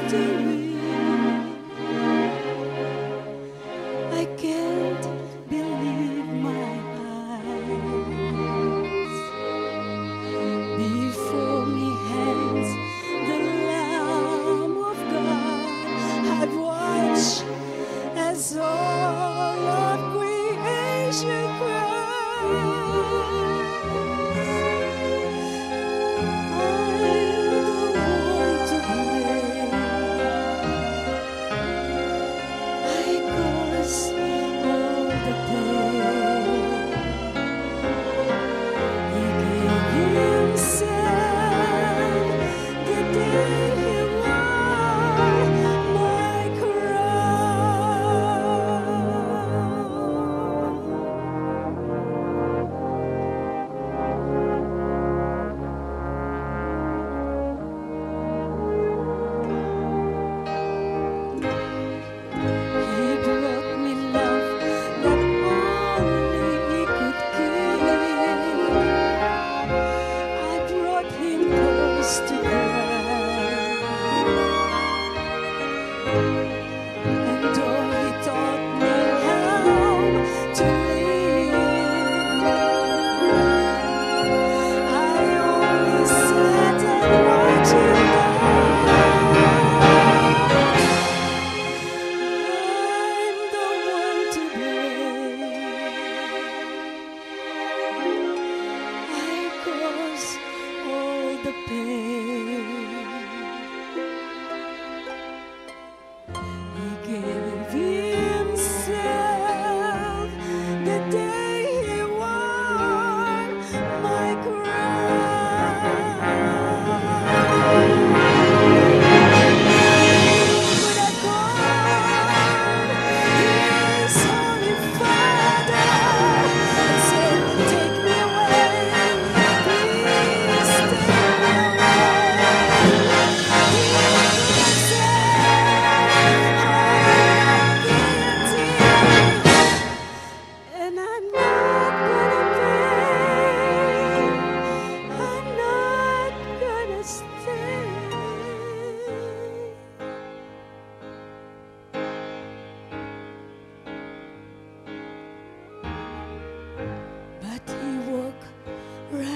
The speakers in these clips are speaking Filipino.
history. I can't believe my eyes. Before me hangs the Lamb of God. I've watched as all of creation cries.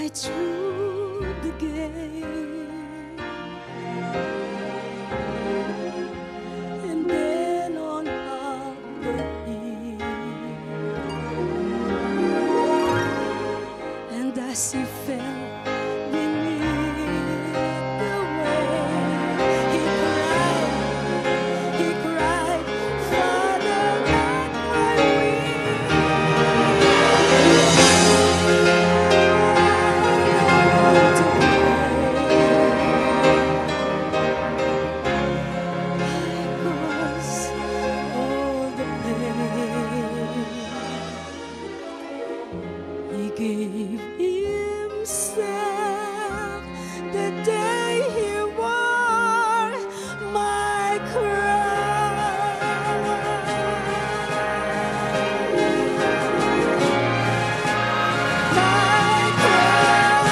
Through the gate, and then on up the hill, and as he fell beneath the weight, he cried, Father, not my gave himself the day he wore my crown. My crown.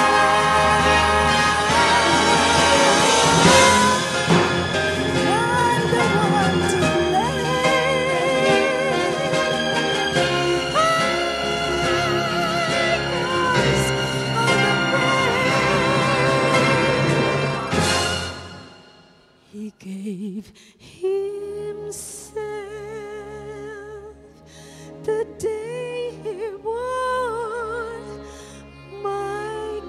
I'm the one to He gave himself the day he wore my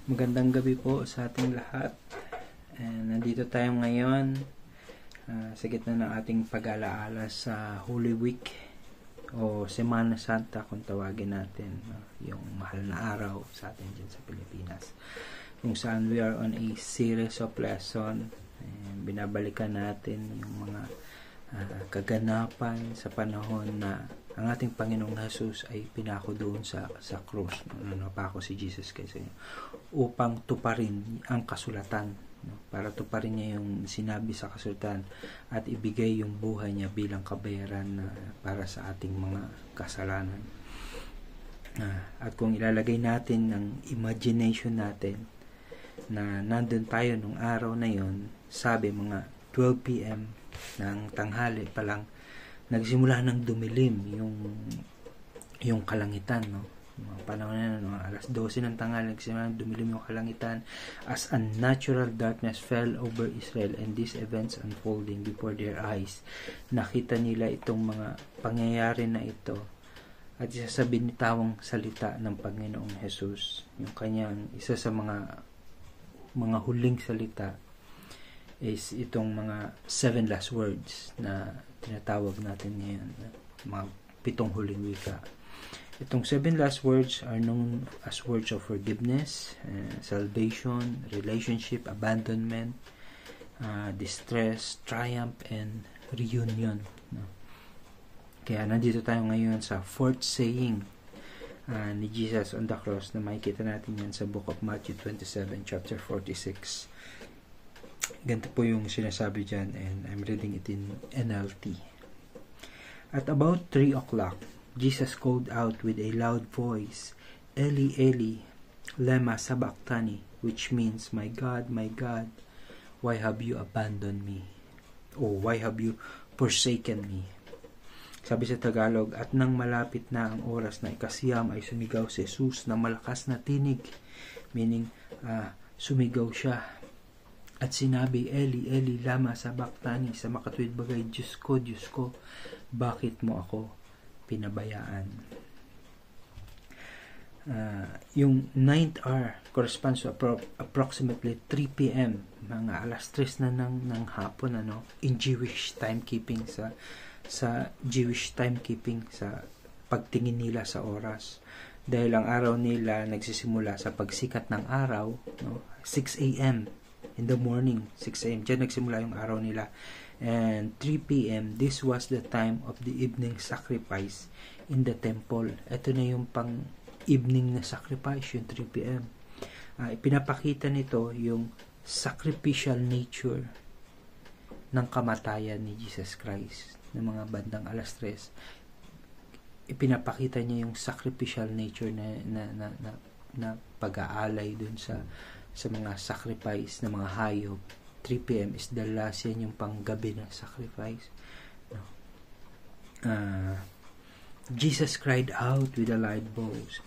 Magandang gabi po sa ating lahat. Nandito tayo ngayon sa gitna ng ating pag-alaala sa Holy Week o Semana Santa kung tawagin natin, yung mahal na araw sa atin dyan sa Pilipinas, kung saan we are on a series of lesson. Binabalikan natin yung mga kaganapan sa panahon na ang ating Panginoong Jesus ay pinako doon sa cross, napako si Jesus Christ upang tuparin ang kasulatan, para tuparin niya yung sinabi sa kasulatan at ibigay yung buhay niya bilang kabayaran para sa ating mga kasalanan. At kung ilalagay natin ng imagination natin na nandun tayo nung araw na yon, sabi mga 12 p.m. ng tanghali pa lang, nagsimula ng dumilim yung kalangitan, no? Mga panahon na, alas 12 ng tanghali, nagsimula ng dumilim yung kalangitan as unnatural darkness fell over Israel and these events unfolding before their eyes. Nakita nila itong mga pangyayari na ito at isa sa binitawang salita ng Panginoong Jesus, yung kanyang isa sa mga huling salita is itong mga 7 last words na tinatawag natin ngayon, mga 7 huling wika. Itong 7 last words are known as words of forgiveness, salvation, relationship, abandonment, distress, triumph, and reunion. Kaya nandito tayo ngayon sa fourth saying ni Jesus on the cross na makikita natin yan sa book of Matthew 27, chapter 46. Ganito po yung sinasabi dyan, and I'm reading it in NLT. At about 3 o'clock, Jesus called out with a loud voice, Eli, Eli, lema sabachthani, which means, my God, why have you abandoned me? O why have you forsaken me? Sabi sa Tagalog, at nang malapit na ang oras na ikasiyam ay sumigaw si Jesus na malakas na tinig, meaning sumigaw siya. At sinabi, Eli, Eli, lama sabachthani, sa makatuwid bagay, Diyos ko, bakit mo ako pinabayaan? Yung 9th hour corresponds to approximately 3 p.m., mga alas 3 na ng hapon, in Jewish timekeeping, sa Jewish timekeeping, sa pagtingin nila sa oras. Dahil ang araw nila nagsisimula sa pagsikat ng araw, 6 a.m. in the morning, 6 a.m. Diyan nagsimula yung araw nila. And 3 p.m., this was the time of the evening sacrifice in the temple. Ito na yung pang-evening na sacrifice, yung 3 p.m. Ipinapakita nito yung sacrificial nature ng kamatayan ni Jesus Christ ng mga bandang alas 3. Ipinapakita niya yung sacrificial nature na pag-aalay dun sa mga sacrifice ng mga hayop. 3 p.m. is the last, yan yung panggabi na sacrifice. Jesus cried out with a loud voice,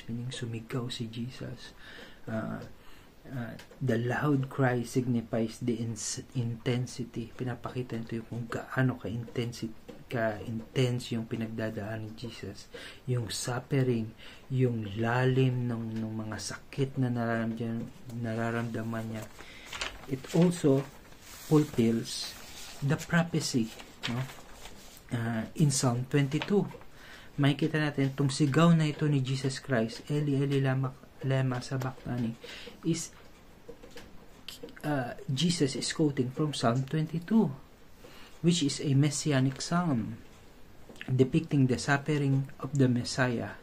meaning sumigaw si Jesus. The loud cry signifies the intensity. Pinapakita nito yung kung gaano ka-intense yung pinagdadaan ni Jesus. Yung suffering, yung lalim ng mga sakit na nararamdaman niya. It also fulfills the prophecy, in Psalm 22. Makikita natin itong sigaw na ito ni Jesus Christ, Eli, Eli, lema sabachthani, is Jesus is quoting from Psalm 22, which is a messianic psalm depicting the suffering of the Messiah.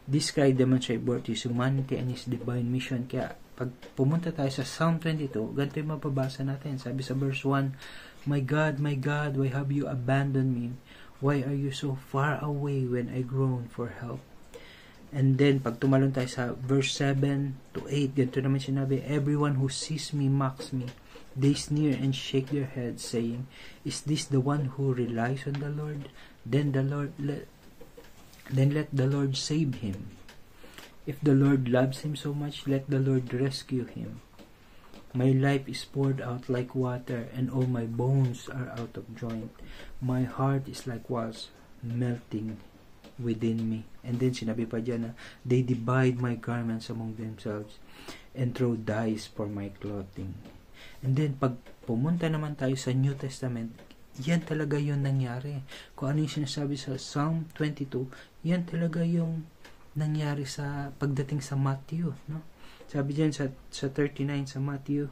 This cry demonstrates both his humanity and his divine mission. Kaya pag pumunta tayo sa Psalm 22, ganito yung mababasa natin. Sabi sa verse 1, my God, why have you abandoned me? Why are you so far away when I groan for help? And then, pag tumalon tayo sa verse 7 to 8, ganito naman sinabi, everyone who sees me mocks me. They sneer and shake their heads, saying, is this the one who relies on the Lord? Then let the Lord save him. If the Lord loves him so much, let the Lord rescue him. My life is poured out like water, and all my bones are out of joint. My heart is like wax melting within me. And then sinabi pa dyan na they divide my garments among themselves and throw dyes for my clothing. And then pag pumunta naman tayo sa New Testament, yan talaga yung nangyari. Kung ano yung sinasabi sa Psalm 22, yan talaga yung nangyari sa pagdating sa Matthew, Sabi dyan sa 39 sa Matthew,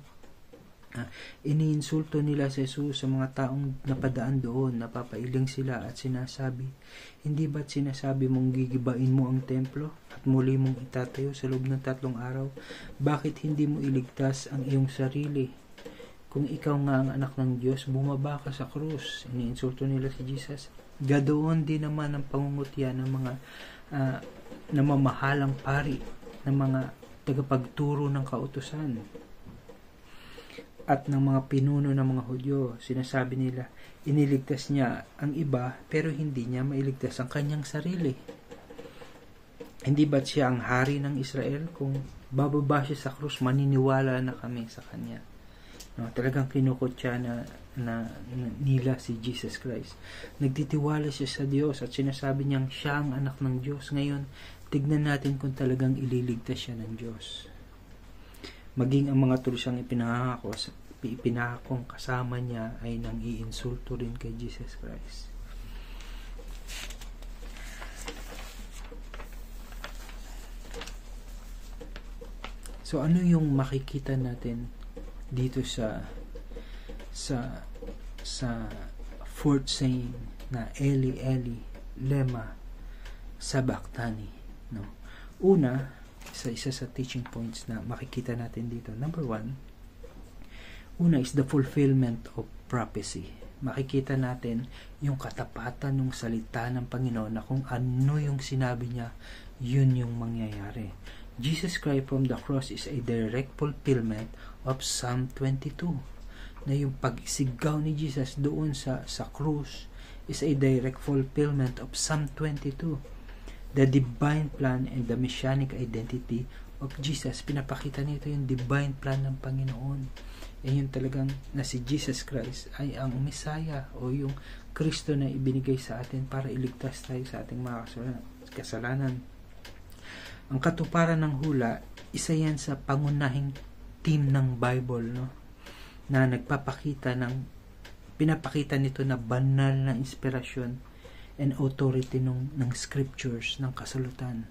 Iniinsulto nila si Jesus sa mga taong napadaan doon, napapailing sila at sinasabi, hindi ba't sinasabi mong gigibain mo ang templo at muli mong itatayo sa loob ng 3 araw? Bakit hindi mo iligtas ang iyong sarili? Kung ikaw nga ang anak ng Diyos, bumaba ka sa krus. Iniinsulto nila si Jesus. Gadoon din naman ang pangungutya ng mga namamahalang pari, ng mga tagapagturo ng kautusan at ng mga pinuno ng mga Hudyo. Sinasabi nila, iniligtas niya ang iba pero hindi niya mailigtas ang kanyang sarili. Hindi ba't siya ang hari ng Israel? Kung bababa siya sa krus, maniniwala na kami sa kanya. No, talagang kinukutya na nila si Jesus Christ. Nagtitiwala siya sa Diyos at sinasabi niyang siya ang anak ng Diyos. Ngayon, tignan natin kung talagang ililigtas siya ng Diyos. Maging ang mga tulisang ipinangakong kasama niya ay nang iinsulto rin kay Jesus Christ. So ano yung makikita natin dito sa fourth saying na Eli Eli lema sabachthani, no? Una, isa sa teaching points na makikita natin dito. Number 1, una is the fulfillment of prophecy. Makikita natin yung katapatan ng salita ng Panginoon na kung ano yung sinabi niya, yun yung mangyayari. Jesus Christ from the cross is a direct fulfillment of Psalm 22. Na yung pagsigaw ni Jesus doon sa krus is a direct fulfillment of Psalm 22. The divine plan and the messianic identity of Jesus. Pinapakita nito yung divine plan ng Panginoon. Yun talagang na si Jesus Christ ay ang Messiah o yung Kristo na ibinigay sa atin para iligtas tayo sa ating mga kasalanan. Ang katuparan ng hula, isa yan sa pangunahing theme ng Bible, no? Na pinapakita nito na banal na inspirasyon and authority ng scriptures, ng kasalutan,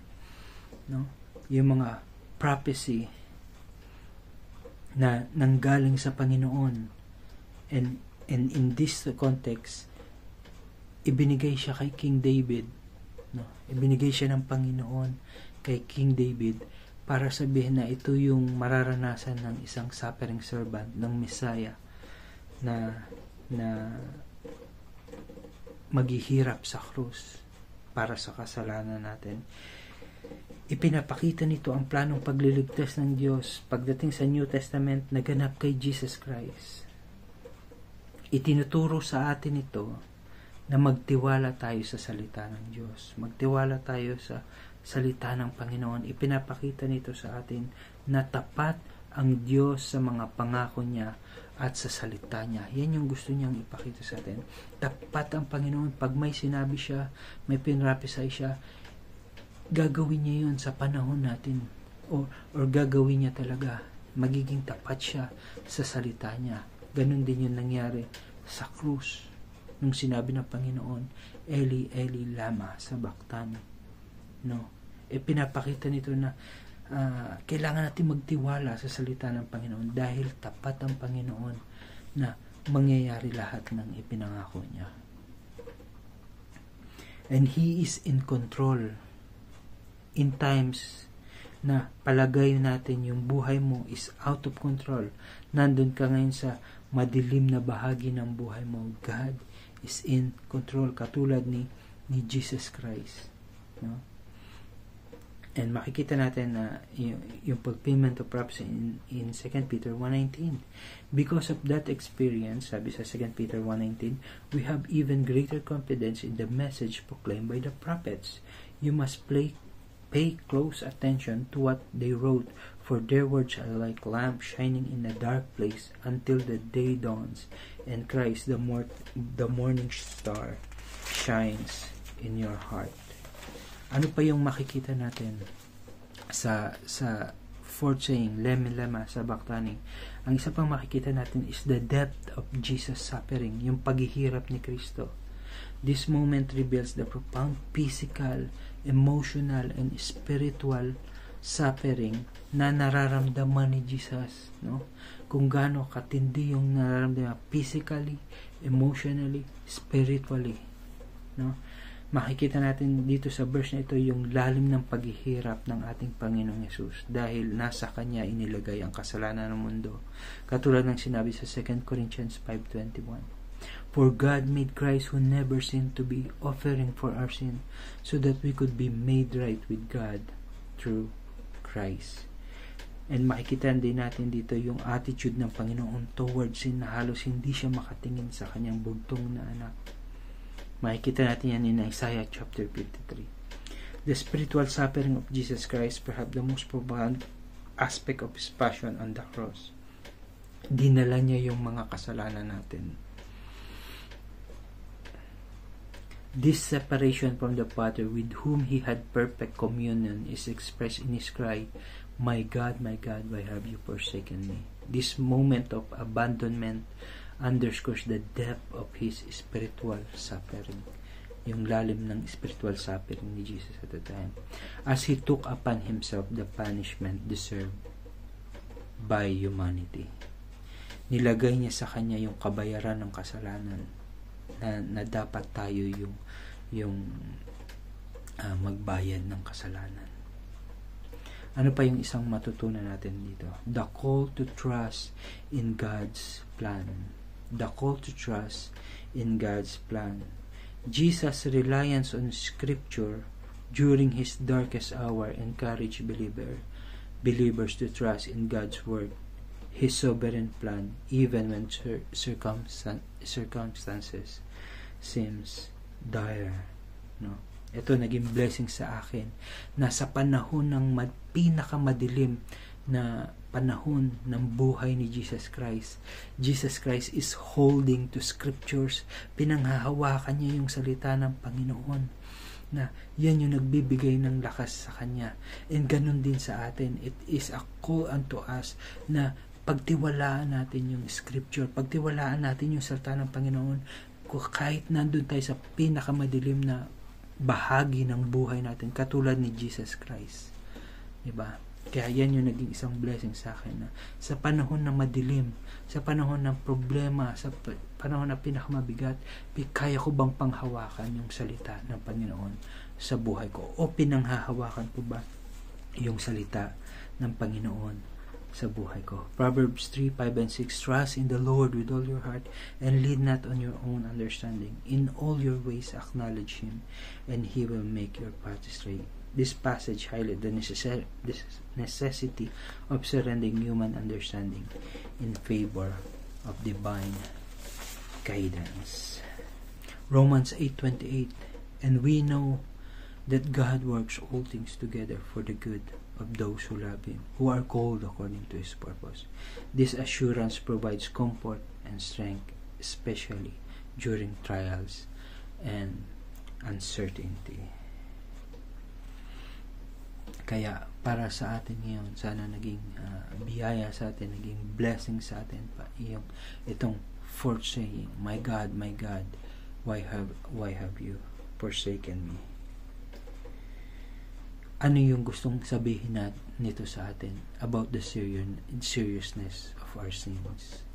no? Yung mga prophecy na nanggaling sa Panginoon, and in this context, ibinigay siya kay King David, no? Ibinigay siya ng Panginoon kay King David para sabihin na ito yung mararanasan ng isang suffering servant, ng Messiah na maghihirap sa krus para sa kasalanan natin. Ipinapakita nito ang planong pagliligtas ng Diyos pagdating sa New Testament na ganap kay Jesus Christ. Itinuturo sa atin ito na magtiwala tayo sa salita ng Diyos. Magtiwala tayo sa salita ng Panginoon. Ipinapakita nito sa atin na tapat ang Diyos sa mga pangako niya at sa salita niya. Yan yung gusto niyang ipakita sa atin. Tapat ang Panginoon. Pag may sinabi siya, may pinrapisay siya, gagawin niya yun sa panahon natin. Or gagawin niya talaga. Magiging tapat siya sa salita niya. Ganon din yung nangyari sa krus. Nung sinabi ng Panginoon, Eli, Eli, lama sabachthani. No? Pinapakita nito na kailangan natin magtiwala sa salita ng Panginoon dahil tapat ang Panginoon na mangyayari lahat ng ipinangako niya. And He is in control in times na palagay natin yung buhay mo is out of control. Nandun ka ngayon sa madilim na bahagi ng buhay mo. God is in control, katulad ni Jesus Christ, no? And makikita natin na yung fulfillment of prophecy in 2 Peter 1:19. Because of that experience, sabi sa 2 Peter 1:19, we have even greater confidence in the message proclaimed by the prophets. You must pay close attention to what they wrote, for their words are like lamps shining in a dark place until the day dawns and Christ, the morning star, shines in your heart. Ano pa yung makikita natin sa fourth saying, lema sabachthani? Ang isa pang makikita natin is the depth of Jesus' suffering, yung paghihirap ni Kristo. This moment reveals the profound physical, emotional, and spiritual suffering na nararamdaman ni Jesus, no? Kung gaano katindi yung nararamdaman physically, emotionally, spiritually, no? Makikita natin dito sa verse na ito yung lalim ng paghihirap ng ating Panginoong Yesus dahil nasa Kanya inilagay ang kasalanan ng mundo. Katulad ng sinabi sa 2 Corinthians 5:21. For God made Christ who never sinned to be offering for our sin so that we could be made right with God through Christ. And makikita din natin dito yung attitude ng Panginoon towards sin na halos hindi siya makatingin sa Kanyang bugtong na anak. Makikita natin yan in Isaiah chapter 53. The spiritual suffering of Jesus Christ, perhaps the most profound aspect of His passion on the cross. Dinala niya yung mga kasalanan natin. This separation from the Father with whom He had perfect communion is expressed in His cry, my God, why have you forsaken me? This moment of abandonment underscores the depth of His spiritual suffering. Yung lalim ng spiritual suffering ni Jesus at the time. As He took upon Himself the punishment deserved by humanity. Nilagay niya sa Kanya yung kabayaran ng kasalanan na dapat tayo yung magbayad ng kasalanan. Ano pa yung isang matutunan natin dito? The call to trust in God's plan. The call to trust in God's plan. Jesus' reliance on Scripture during His darkest hour encouraged believers to trust in God's Word, His sovereign plan, even when circumstances seems dire. No? Ito naging blessing sa akin na sa panahon ng pinakamadilim na panahon ng buhay ni Jesus Christ is holding to scriptures. Pinanghahawakan niya yung salita ng Panginoon na yan yung nagbibigay ng lakas sa Kanya. And ganun din sa atin. It is a call unto us na pagtiwalaan natin yung scripture, pagtiwalaan natin yung salita ng Panginoon kahit nandun tayo sa pinakamadilim na bahagi ng buhay natin, katulad ni Jesus Christ. Diba? Kaya yan yung naging isang blessing sa akin na sa panahon na madilim, sa panahon ng problema, sa panahon na pinakamabigat, kaya ko bang panghawakan yung salita ng Panginoon sa buhay ko? O pinanghahawakan ko ba yung salita ng Panginoon sa buhay ko? Proverbs 3:5 and 6, trust in the Lord with all your heart and lean not on your own understanding. In all your ways acknowledge Him and He will make your path straight. This passage highlights the necessity of surrendering human understanding in favor of divine guidance. Romans 8:28, and we know that God works all things together for the good of those who love Him, who are called according to His purpose. This assurance provides comfort and strength, especially during trials and uncertainty. Kaya para sa atin ngayon, sana naging biyaya sa atin, naging blessing sa atin pa itong fourth saying, my God, why have you forsaken me? Ano yung gustong sabihin nito sa atin about the seriousness of our sins?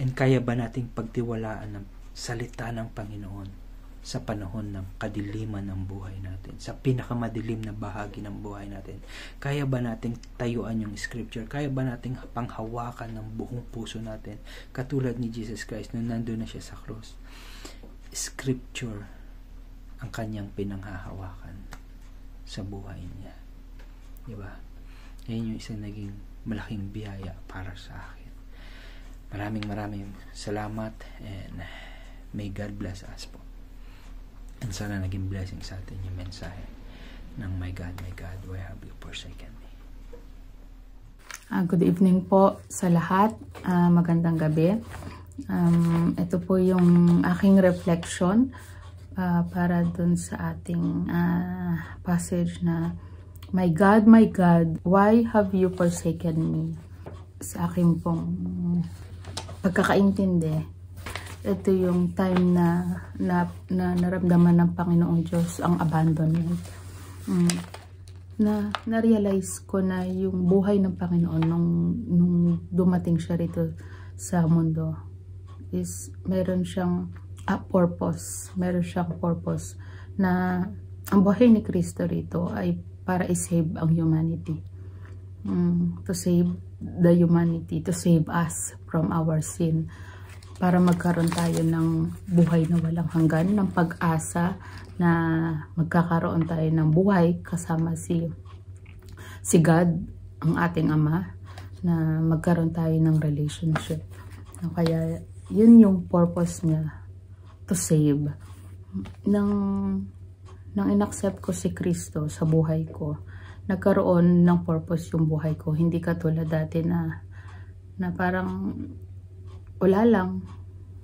And kaya ba nating pagtiwalaan ng salita ng Panginoon sa panahon ng kadiliman ng buhay natin, sa pinakamadilim na bahagi ng buhay natin? Kaya ba nating tayuan yung scripture? Kaya ba nating panghawakan ng buong puso natin katulad ni Jesus Christ nung nandun na siya sa cross? Scripture ang kanyang pinanghahawakan sa buhay niya. Diba? Yan yung isang naging malaking biyaya para sa akin. Maraming salamat and may God bless us po. And sana naging blessing sa atin yung mensahe ng my God, why have you forsaken me? Good evening po sa lahat. Magandang gabi. Ito po yung aking reflection para dun sa ating passage na my God, why have you forsaken me? Sa aking pong pagkakaintindi, ito yung time na naramdaman ng Panginoong Diyos ang abandonment. na-realize ko na yung buhay ng Panginoon nung dumating siya rito sa mundo is meron siyang purpose. Meron siyang purpose na ang buhay ni Kristo rito ay para i-save ang humanity. To save the humanity, to save us from our sin. Para magkaroon tayo ng buhay na walang hanggan, ng pag-asa na magkakaroon tayo ng buhay kasama si God, ang ating Ama, na magkaroon tayo ng relationship. Kaya yun yung purpose niya, to save. Nang inaccept ko si Kristo sa buhay ko, nagkaroon ng purpose yung buhay ko. Hindi katulad dati na parang wala lang,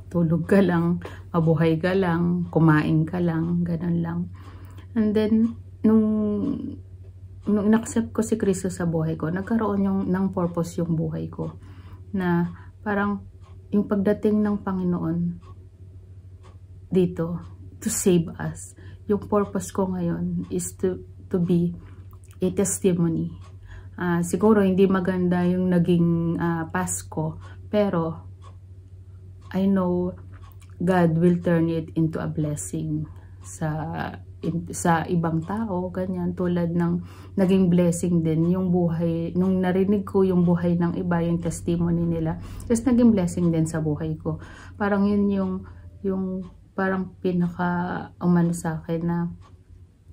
tulog ka lang, mabuhay ka lang, kumain ka lang, ganun lang. And then, nung inaccept ko si Kristo sa buhay ko, nagkaroon ng purpose yung buhay ko. Na parang yung pagdating ng Panginoon dito, to save us. Yung purpose ko ngayon is to be a testimony. Siguro hindi maganda yung naging Pasko, pero I know God will turn it into a blessing sa ibang tao, ganyan, tulad ng naging blessing din yung buhay, nung narinig ko yung buhay ng iba, yung testimony nila, just naging blessing din sa buhay ko. Parang yun yung parang pinaka umano sa akin na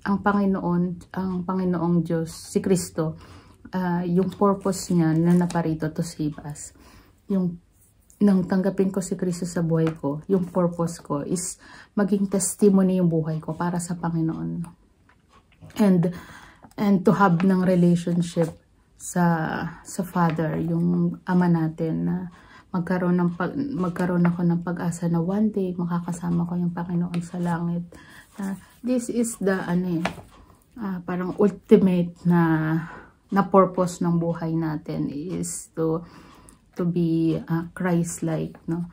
ang Panginoong Diyos, si Kristo, yung purpose niya na naparito to save us. Nang tanggapin ko si Kristo sa buhay ko, yung purpose ko is maging testimony yung buhay ko para sa Panginoon. And to have ng relationship sa Father, yung Ama natin, na magkaroon ako ng pag-asa na one day makakasama ko yung Panginoon sa langit. This is the parang ultimate na purpose ng buhay natin is to be Christ-like, no?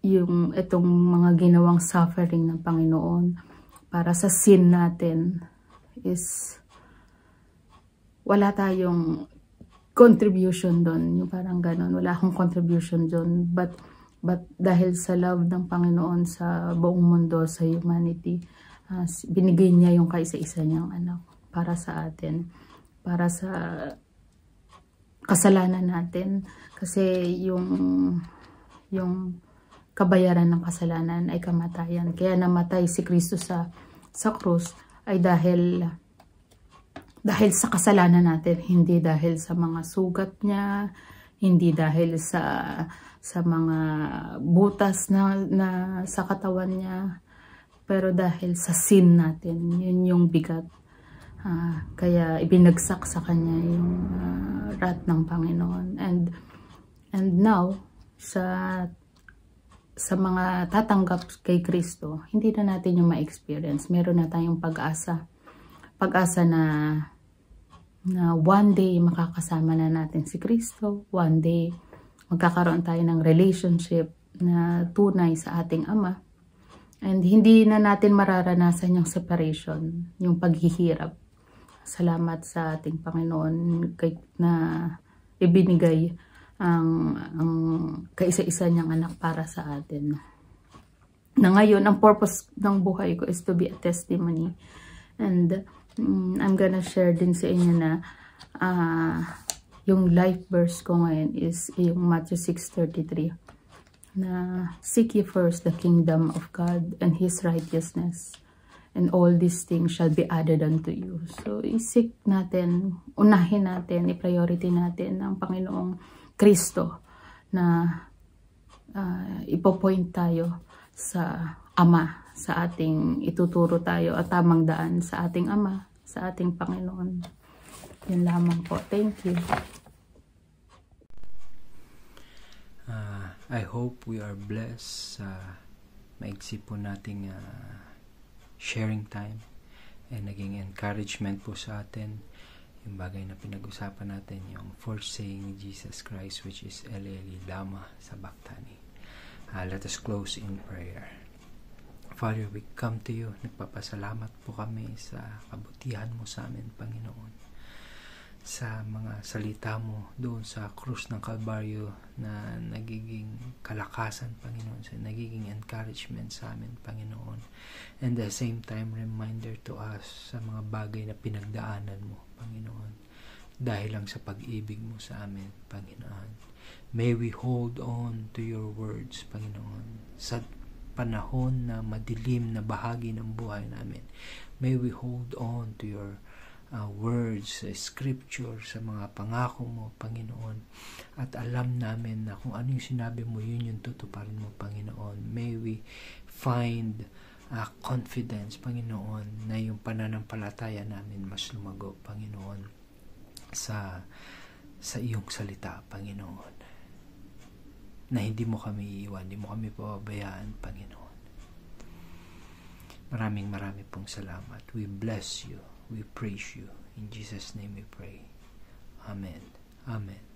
Yung itong mga ginawang suffering ng Panginoon para sa sin natin is wala tayong contribution doon, yung parang ganon, wala akong contribution doon, but dahil sa love ng Panginoon sa buong mundo, sa humanity, binigay niya yung kaisa-isa niyang anak para sa atin, para sa kasalanan natin, kasi yung kabayaran ng kasalanan ay kamatayan. Kaya namatay si Kristo sa krus ay dahil sa kasalanan natin, hindi dahil sa mga sugat niya, hindi dahil sa mga butas na sa katawan niya, pero dahil sa sin natin. Yun yung bigat. Kaya ibinagsak sa kanya yung wrath ng Panginoon. And now, sa mga tatanggap kay Kristo, hindi na natin yung ma-experience. Meron na tayong pag-asa. Pag-asa na one day makakasama na natin si Kristo. One day magkakaroon tayo ng relationship na tunay sa ating Ama. And hindi na natin mararanasan yung separation, yung paghihirap. Salamat sa ating Panginoon na ibinigay ang kaisa-isa niyang anak para sa atin. Na ngayon, ang purpose ng buhay ko is to be a testimony. And I'm gonna share din sa inyo na yung life verse ko ngayon is yung Matthew 6:33. Na seek ye first the kingdom of God and His righteousness, and all these things shall be added unto you. So, isik natin, unahin natin, i-priority natin ang Panginoong Kristo na ipopoint tayo sa Ama, sa ating ituturo tayo at tamang daan sa ating Ama, sa ating Panginoon. Yun lamang po. Thank you. I hope we are blessed sa maigsi po nating sharing time and naging encouragement po sa atin yung bagay na pinag-usapan natin, yung first saying ni Jesus Christ, which is Eli Eli lama sabachthani. Let us close in prayer. Father, we come to you. Nagpapasalamat po kami sa kabutihan mo sa amin, Panginoon. Sa mga salita mo doon sa krus ng Kalbaryo na nagiging kalakasan, Panginoon, sa nagiging encouragement sa amin, Panginoon. And at the same time, reminder to us sa mga bagay na pinagdaanan mo, Panginoon. Dahil lang sa pag-ibig mo sa amin, Panginoon. May we hold on to your words, Panginoon. Sa panahon na madilim na bahagi ng buhay namin, may we hold on to your words, scripture, sa mga pangako mo, Panginoon. At alam namin na kung ano yung sinabi mo, yun yung tutuparin mo, Panginoon. May we find confidence, Panginoon, na yung pananampalataya namin mas lumago, Panginoon, sa iyong salita, Panginoon. Na hindi mo kami iiwan, hindi mo kami pababayaan, Panginoon. Maraming pong salamat. We bless you. We praise you. In Jesus' name we pray. Amen. Amen.